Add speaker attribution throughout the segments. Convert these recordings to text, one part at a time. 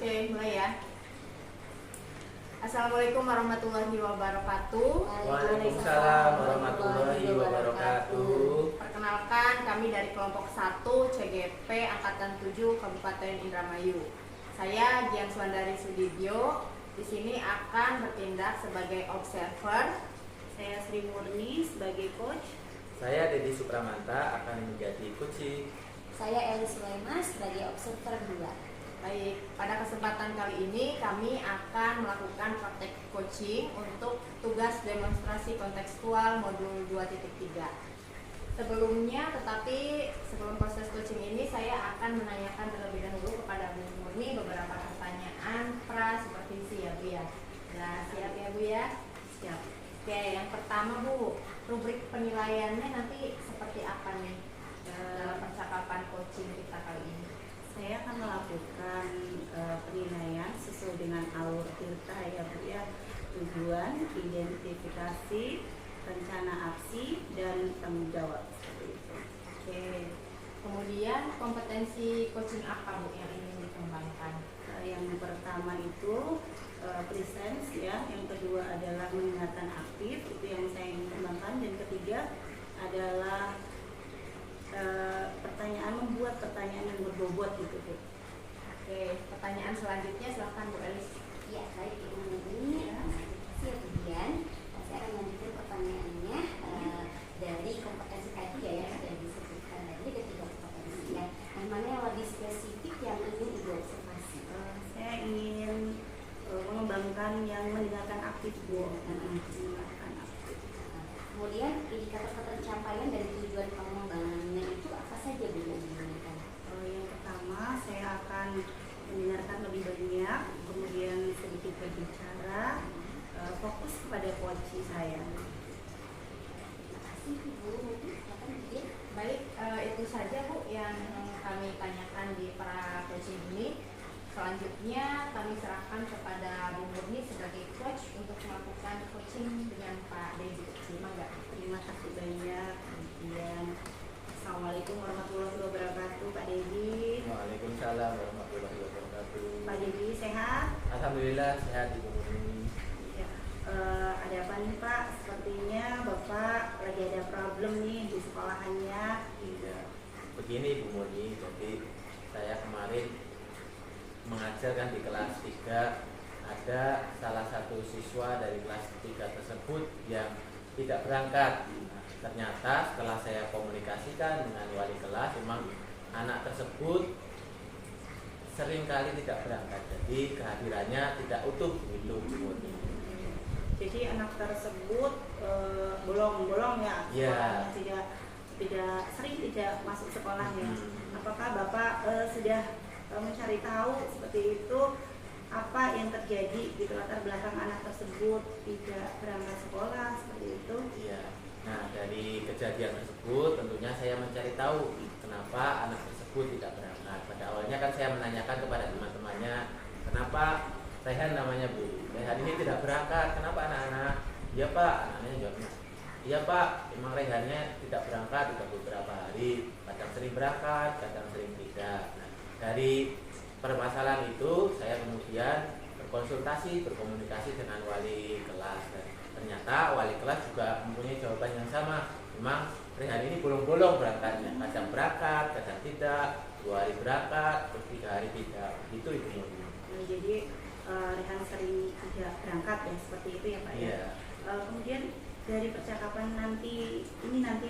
Speaker 1: Oke, mulai ya. Assalamualaikum warahmatullahi wabarakatuh.
Speaker 2: Waalaikumsalam warahmatullahi wabarakatuh.
Speaker 1: Perkenalkan, kami dari kelompok 1 CGP Angkatan 7 Kabupaten Indramayu. Saya Gian Swandari Sudibyo. Di sini akan bertindak sebagai observer.
Speaker 3: Saya Sri Murni sebagai coach.
Speaker 2: Saya Dedi Supramanta akan menjadi coaching.
Speaker 4: Saya Elis Sulaiman sebagai observer 2.
Speaker 1: Baik, pada kesempatan kali ini kami akan melakukan praktek coaching untuk tugas demonstrasi kontekstual modul 2.3. Sebelum proses coaching ini saya akan menanyakan terlebih dahulu kepada Bu Murni beberapa pertanyaan seperti isi ya Bu ya. Nah, siap ya Bu ya?
Speaker 3: Siap.
Speaker 1: Oke, yang pertama Bu, rubrik penilaiannya nanti seperti apa nih dalam percakapan coaching kita kali ini?
Speaker 3: Saya akan melakukan penilaian sesuai dengan alur tirta ya Bu ya. Tujuan, identifikasi, rencana aksi, dan tanggung jawab seperti itu.
Speaker 1: Oke. Kemudian kompetensi coaching apa Bu yang ingin dikembangkan?
Speaker 3: Yang pertama itu presence ya, yang kedua adalah mendengarkan aktif, itu yang saya ingin kembangkan, dan ketiga adalah membuat pertanyaan yang berbobot gitu Bu.
Speaker 1: Oke, pertanyaan selanjutnya silahkan Bu Elis.
Speaker 4: Ya, baik Ibu Murni. Terima kasih kemudian. Saya akan lanjutkan pertanyaannya dari kompetensi tadi ya yang sudah disebutkan tadi ketiga kompetensi ya. Yang mana yang lebih spesifik yang ingin Ibu observasi?
Speaker 3: Saya ingin mengembangkan yang mendengarkan aktif Bu. Mendengarkan aktif.
Speaker 4: Kemudian indikator pencapaian dari tujuan pengembangannya itu apa saja Bu yang diinginkan?
Speaker 3: Yang pertama saya akan mendengarkan lebih banyak, kemudian sedikit berbicara, fokus pada coaching saya.
Speaker 4: Terima kasih Ibu Murni. Silakan begin.
Speaker 1: Baik, itu saja Bu yang kami tanyakan di para coaching ini. Selanjutnya kami serahkan kepada Bu Murni sebagai coach untuk melakukan coaching dengan Pak Dedi.
Speaker 3: Terima kasih banyak. Kemudian Assalamualaikum warahmatullahi wabarakatuh Pak Dedi.
Speaker 2: Waalaikumsalam warahmatullahi wabarakatuh.
Speaker 3: Pak Dedi sehat?
Speaker 2: Alhamdulillah sehat Ibu Murni.
Speaker 3: Ya. Ada apa nih Pak? Sepertinya Bapak lagi ada problem nih di sekolahannya.
Speaker 2: Iya. Begini Ibu Murni, jadi saya kemarin mengajarkan di kelas 3, ada salah satu siswa dari kelas 3 tersebut yang tidak berangkat. Ternyata setelah saya komunikasikan dengan wali kelas, memang anak tersebut seringkali tidak berangkat, jadi kehadirannya tidak utuh begitu Bu Murni.
Speaker 3: Jadi anak tersebut bolong-bolong ya,
Speaker 2: Iya.
Speaker 3: sering tidak masuk sekolah ya. Apakah Bapak sudah mencari tahu seperti itu, apa yang terjadi gitu latar belakang anak tersebut tidak berangkat sekolah seperti itu?
Speaker 2: Iya. Nah, dari kejadian tersebut tentunya saya mencari tahu kenapa anak tersebut tidak berangkat. Pada awalnya kan saya menanyakan kepada teman-temannya, kenapa Rehan namanya Bu, Rehan ini tidak berangkat, kenapa anak-anak? Iya Pak, anaknya jawabnya, iya Pak, memang Rehannya tidak berangkat sudah beberapa hari, kadang sering berangkat, kadang sering tidak. Nah, dari permasalahan itu saya kemudian berkomunikasi dengan wali kelas, dan ternyata wali kelas juga mempunyai jawaban yang sama. Memang Rehan ini bolong-bolong berangkatnya, kadang berangkat, kadang tidak, 2 hari berangkat, terus 3 hari tidak, gitu Ibu Murni.
Speaker 3: Jadi Rehan sering tidak berangkat ya, seperti itu ya Pak
Speaker 2: Iya.
Speaker 3: ya. Kemudian dari percakapan nanti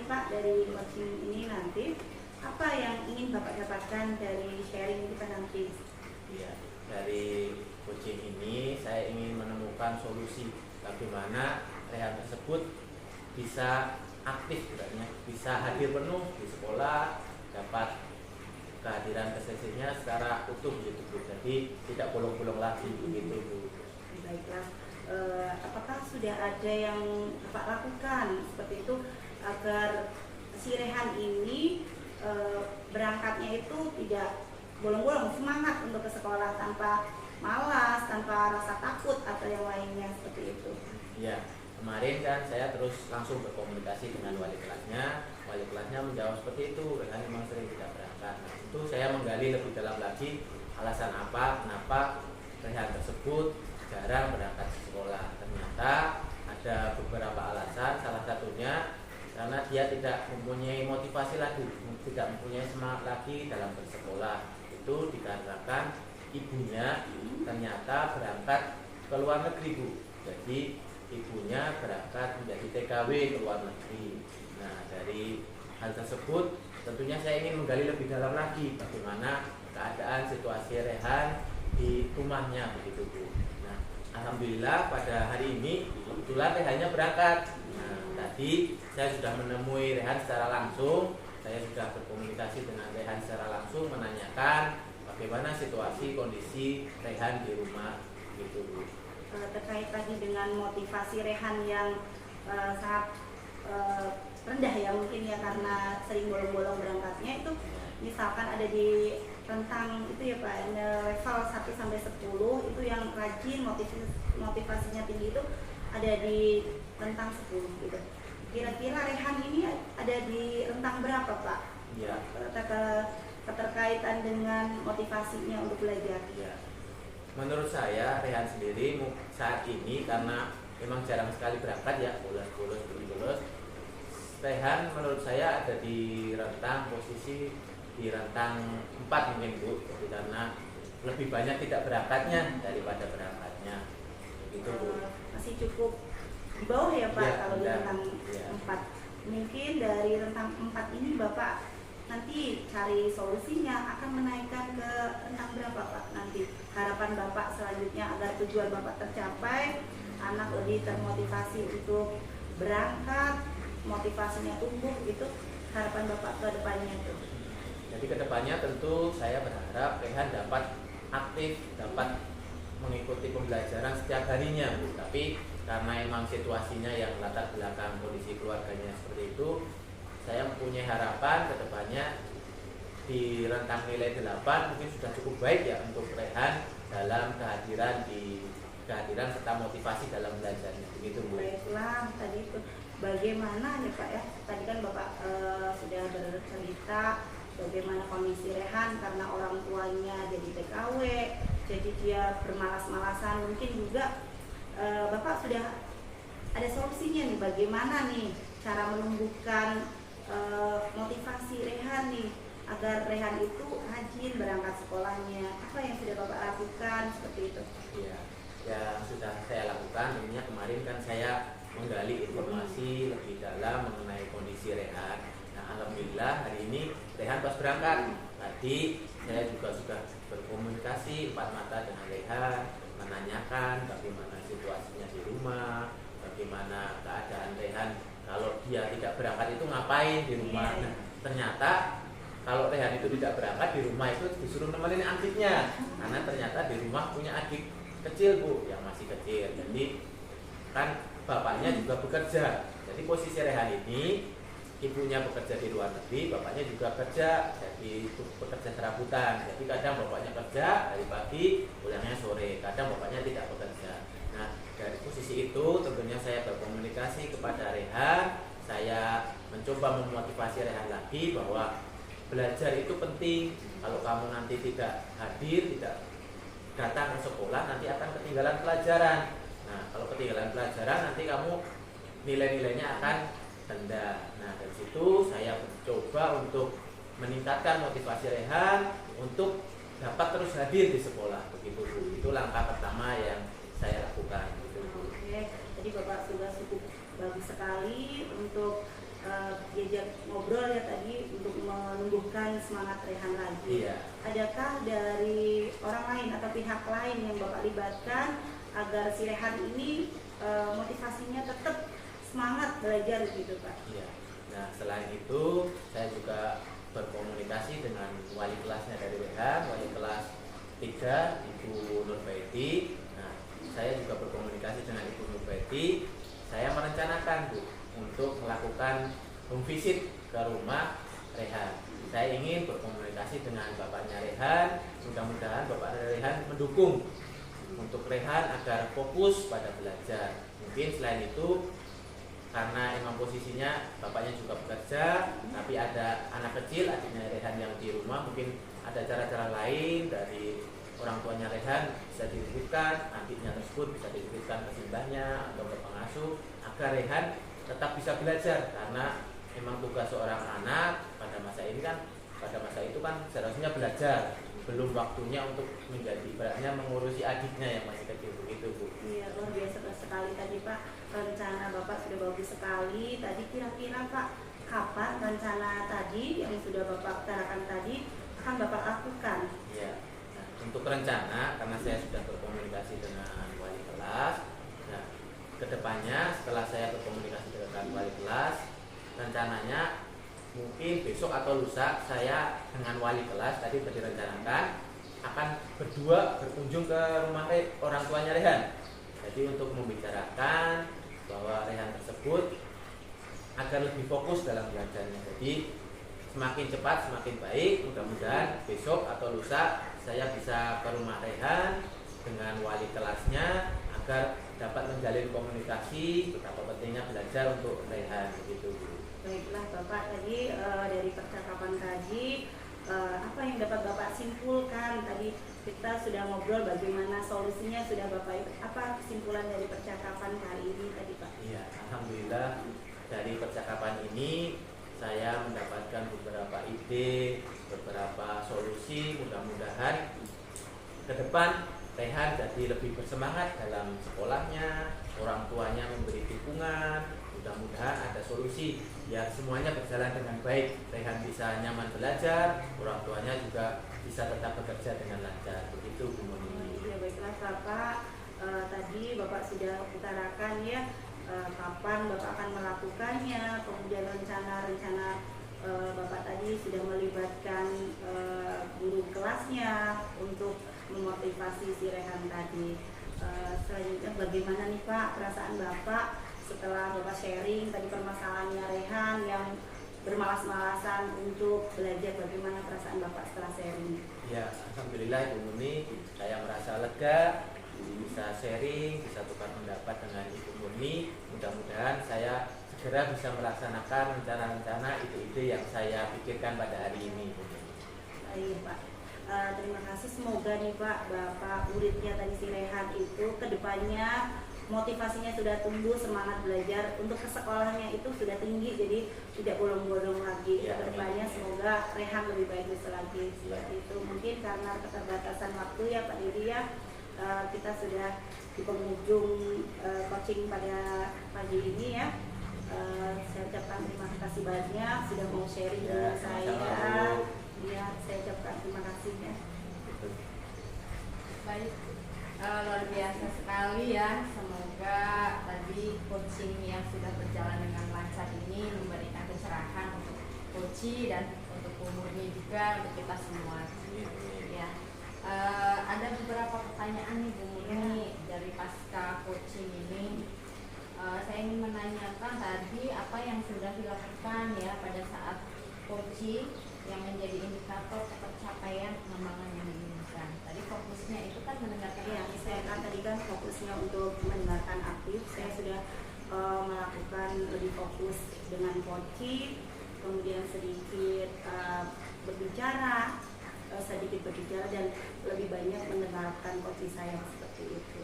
Speaker 3: Pak, dari coaching ini nanti, apa yang ingin Bapak dapatkan dari sharing kita nanti?
Speaker 2: Iya, dari coaching ini saya ingin menemukan solusi bagaimana Rehan tersebut bisa aktif, bisa hadir penuh di sekolah, dapat kehadiran kesehariannya secara utuh gitu Bu. Jadi tidak bolong-bolong lagi begitu Bu.
Speaker 3: Baiklah, apakah sudah ada yang Bapak lakukan seperti itu agar si Rehan ini berangkatnya itu tidak bolong-bolong, semangat untuk ke sekolah tanpa malas, tanpa rasa takut atau yang lainnya seperti itu?
Speaker 2: Iya, kemarin kan saya terus langsung berkomunikasi dengan wali kelasnya. Wali kelasnya menjawab seperti itu, Rehan memang sering tidak berangkat. Nah, itu saya menggali lebih dalam lagi alasan apa, kenapa tersebut jarang berangkat ke sekolah. Ternyata ada beberapa alasan, salah satunya karena dia tidak mempunyai motivasi lagi, tidak mempunyai semangat lagi dalam bersekolah. Itu dikarenakan ibunya ternyata berangkat ke luar negeri, Bu. Jadi ibunya berangkat menjadi TKW ke luar negeri. Nah, dari hal tersebut tentunya saya ingin menggali lebih dalam lagi bagaimana keadaan situasi Rehan di rumahnya, begitu, Bu. Nah, alhamdulillah pada hari ini kebetulan Rehannya berangkat. Nah, tadi saya sudah menemui Rehan secara langsung, saya sudah berkomunikasi dengan Rehan secara langsung menanyakan bagaimana situasi kondisi Rehan di rumah, gitu, Bu.
Speaker 3: Terkait tadi dengan motivasi Rehan yang sangat rendah ya mungkin ya karena sering bolong-bolong berangkatnya, itu misalkan ada di rentang itu ya Pak, level 1 sampai 10 itu yang rajin motivasinya tinggi itu ada di rentang 10 gitu. Kira-kira Rehan ini ada di rentang berapa Pak?
Speaker 2: Ya.
Speaker 3: Keterkaitan dengan motivasinya untuk belajar.
Speaker 2: Ya. Menurut saya Rehan sendiri saat ini karena memang jarang sekali berangkat ya, bolos. Rehan menurut saya ada di rentang posisi di rentang 4 mungkin, Bu. Jadi karena lebih banyak tidak berangkatnya daripada berangkatnya. Begitu, Bu.
Speaker 3: Masih cukup di bawah ya Pak,
Speaker 2: Ya,
Speaker 3: kalau di rentang
Speaker 2: ya.
Speaker 3: 4. Mungkin dari rentang 4 ini Bapak nanti cari solusinya akan menaikkan ke rentang berapa Pak nanti? Harapan Bapak selanjutnya agar tujuan Bapak tercapai, anak lebih termotivasi untuk berangkat, motivasinya tumbuh, itu harapan Bapak ke depannya itu.
Speaker 2: Jadi kedepannya tentu saya berharap Rehan dapat aktif, dapat mengikuti pembelajaran setiap harinya, Bu. Tapi karena emang situasinya yang latar belakang kondisi keluarganya seperti itu, saya mempunyai harapan kedepannya di rentang nilai 8 mungkin sudah cukup baik ya untuk Rehan dalam kehadiran serta motivasi dalam belajarnya, begitu, Bu.
Speaker 3: Baiklah, tadi itu bagaimana ya Pak ya, tadi kan Bapak sudah bercerita bagaimana kondisi Rehan karena orang tuanya jadi TKW, jadi dia bermalas-malasan. Mungkin juga Bapak sudah ada solusinya nih, bagaimana nih cara menumbuhkan motivasi Rehan nih agar Rehan itu rajin berangkat sekolahnya. Apa yang sudah Bapak lakukan seperti itu?
Speaker 2: Ya, yang sudah saya lakukan tentunya kemarin kan saya menggali informasi lebih dalam mengenai kondisi Rehan. Nah, alhamdulillah hari ini Rehan pas berangkat. Tadi saya juga sudah berkomunikasi empat mata dengan Rehan, menanyakan bagaimana situasinya di rumah, bagaimana keadaan Rehan kalau dia tidak berangkat itu ngapain di rumah. Nah, ternyata kalau Rehan itu tidak berangkat di rumah itu disuruh nemenin adiknya, karena ternyata di rumah punya adik kecil, Bu, yang masih kecil. Jadi kan bapaknya juga bekerja. Jadi posisi Rehan ini ibunya bekerja di luar negeri, bapaknya juga kerja, jadi bekerja serabutan. Jadi kadang bapaknya kerja dari pagi, pulangnya sore. Kadang bapaknya tidak bekerja. Nah, dari posisi itu tentunya saya berkomunikasi kepada Rehan. Saya mencoba memotivasi Rehan lagi bahwa belajar itu penting. Kalau kamu nanti tidak hadir, tidak datang ke sekolah, nanti akan ketinggalan pelajaran. Nah, kalau ketinggalan pelajaran nanti kamu nilai-nilainya akan rendah. Nah, dari situ saya mencoba untuk meningkatkan motivasi Rehan untuk dapat terus hadir di sekolah, begitu, Bu. Itu langkah pertama yang saya lakukan, gitu, Bu.
Speaker 3: Oke, jadi Bapak sudah cukup bagus sekali untuk diajak ngobrol ya tadi untuk menumbuhkan semangat Rehan lagi.
Speaker 2: Iya.
Speaker 3: Adakah dari orang lain atau pihak lain yang Bapak libatkan agar si Rehan ini motivasinya tetap semangat belajar gitu Pak?
Speaker 2: Iya. Nah, selain itu saya juga berkomunikasi dengan wali kelasnya dari Rehan, wali kelas 3 Ibu Nurbaiti. Nah, saya juga berkomunikasi dengan Ibu Nurbaiti. Saya merencanakan, Bu, untuk melakukan home visit ke rumah Rehan. Saya ingin berkomunikasi dengan bapaknya Rehan. Mudah-mudahan bapak Rehan mendukung untuk Rehan agar fokus pada belajar. Mungkin selain itu karena emang posisinya bapaknya juga bekerja, tapi ada anak kecil, adiknya Rehan yang di rumah, mungkin ada cara-cara lain dari orang tuanya Rehan bisa diributkan, adiknya tersebut bisa diributkan ke simbahnya atau ke pengasuh agar Rehan tetap bisa belajar, karena memang tugas seorang anak pada masa ini kan, pada masa itu kan seharusnya belajar, belum waktunya untuk menjadi ibaratnya mengurusi adiknya yang masih kecil begitu Bu.
Speaker 3: Iya, luar biasa sekali tadi Pak, rencana Bapak sudah bagus sekali. Tadi kira-kira Pak, kapan rencana tadi yang sudah Bapak utarakan tadi akan Bapak lakukan?
Speaker 2: Iya. Nah, untuk rencana, karena saya sudah berkomunikasi dengan wali kelas, nah kedepannya setelah saya berkomunikasi dengan wali kelas, rencananya mungkin besok atau lusa saya dengan wali kelas tadi direncanakan akan berdua berkunjung ke rumah orang tuanya Rehan. Jadi untuk membicarakan bahwa Rehan tersebut agar lebih fokus dalam belajarnya. Jadi semakin cepat semakin baik. Mudah-mudahan besok atau lusa saya bisa ke rumah Rehan dengan wali kelasnya agar dapat menjalin komunikasi betapa pentingnya belajar untuk Rehan begitu Bu.
Speaker 3: Baiklah Bapak, tadi dari percakapan tadi apa yang dapat Bapak simpulkan? Tadi kita sudah ngobrol bagaimana solusinya, sudah Bapak apa kesimpulan dari percakapan kali ini tadi Pak?
Speaker 2: Iya, alhamdulillah dari percakapan ini saya mendapatkan beberapa ide, beberapa solusi. Mudah-mudahan ke depan Rehan jadi lebih bersemangat dalam sekolahnya, orang tuanya memberi dukungan. Mudah-mudahan ada solusi biar semuanya berjalan dengan baik. Rehan bisa nyaman belajar, orang tuanya juga bisa tetap bekerja dengan lancar. Begitu Bu Moni.
Speaker 3: Ya baiklah Bapak, tadi Bapak sudah utarakan ya kapan Bapak akan melakukannya, kemudian rencana-rencana Bapak tadi sudah melibatkan guru kelasnya untuk memotivasi si Rehan tadi. Selanjutnya bagaimana nih Pak perasaan Bapak setelah Bapak sharing tadi permasalahannya Rehan yang bermalas-malasan untuk belajar, bagaimana perasaan Bapak setelah sharing?
Speaker 2: Ya, alhamdulillah Ibu Muni, saya merasa lega bisa sharing, bisa tukar pendapat dengan Ibu Muni. Mudah-mudahan saya segera bisa melaksanakan rencana-rencana ide-ide yang saya pikirkan pada hari ini.
Speaker 3: Baik Pak, terima kasih. Semoga nih Pak, Bapak muridnya tadi si Rehan itu kedepannya motivasinya sudah tumbuh, semangat belajar untuk ke sekolahnya itu sudah tinggi, jadi tidak bolong-bolong lagi.
Speaker 2: Ya,
Speaker 3: kedepannya semoga Rehan lebih baik lagi. Seperti itu. Mungkin karena keterbatasan waktu ya Pak Didi ya, kita sudah di penghujung coaching pada pagi ini ya. Saya ucapkan terima kasih banyak sudah mau sharing dengan saya. Ya, saya ucapkan terima kasih ya.
Speaker 1: Baik, luar biasa sekali ya. Semoga tadi coaching yang sudah berjalan dengan lancar ini memberikan pencerahan untuk coach dan untuk umurnya juga untuk kita semua. Ya, ada beberapa pertanyaan nih Bu Muni dari pasca coaching ini. Saya ingin menanyakan tadi apa yang sudah dilakukan ya pada saat coaching yang menjadi indikator pencapaian pengembangan yang diinginkan. Tadi fokusnya itu kan mendengarkan.
Speaker 3: Ya, saya kan tadi kan fokusnya untuk mendengarkan aktif. Saya sudah melakukan lebih fokus dengan coaching, kemudian sedikit berbicara dan lebih banyak mendengarkan coaching saya seperti itu.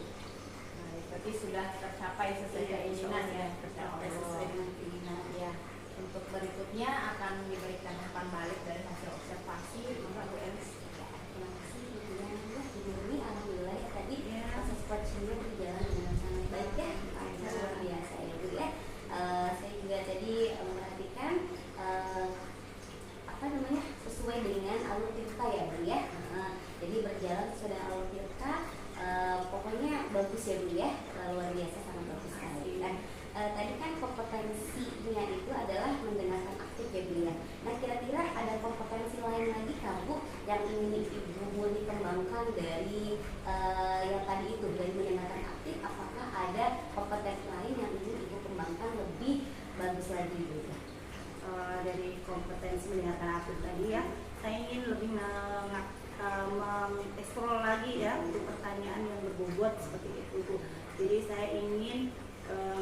Speaker 1: Baik, berarti sudah tercapai sesuai keinginan ya.
Speaker 3: Tercapai sesuai dengan keinginan ya.
Speaker 1: Untuk berikutnya akan diberikan umpan balik dari hasil observasi maka Bu Elis.
Speaker 4: Terima kasih Bu Muni, alhamdulillah ya tadi proses coachingnya berjalan dengan sangat baik ya, luar biasa ya Bu ya. Saya juga tadi memperhatikan sesuai dengan alur tirta ya Bu ya. Jadi berjalan sesuai dengan alur tirta, pokoknya bagus ya Bu ya, luar biasa, sangat bagus sekali. Tadi kan kompetensinya itu adalah mendengarkan aktif ya Bu ya. Nah kira-kira ada kompetensi lain lagi kan Bu yang ingin Ibu Muni kembangkan dari yang tadi itu, dari mendengarkan aktif? Apakah ada kompetensi lain yang ingin Ibu kembangkan lebih bagus lagi Bu?
Speaker 3: Dari kompetensi mendengarkan aktif tadi ya, saya ingin lebih mengeksplor lagi ya untuk pertanyaan yang berbobot seperti itu Bu. Jadi saya ingin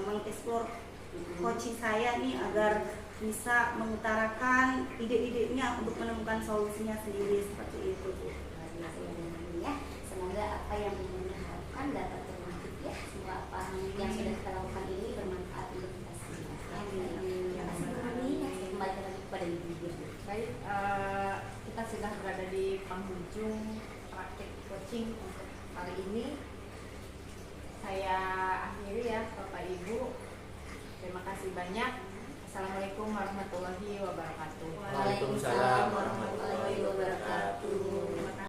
Speaker 3: mengeksplor coaching saya nih agar bisa mengutarakan ide-idenya untuk menemukan solusinya sendiri seperti itu Bu.
Speaker 4: Ya,
Speaker 1: coaching untuk kali ini. Saya akhiri ya Bapak Ibu. Terima kasih banyak. Assalamualaikum warahmatullahi wabarakatuh.
Speaker 2: Waalaikumsalam warahmatullahi wabarakatuh.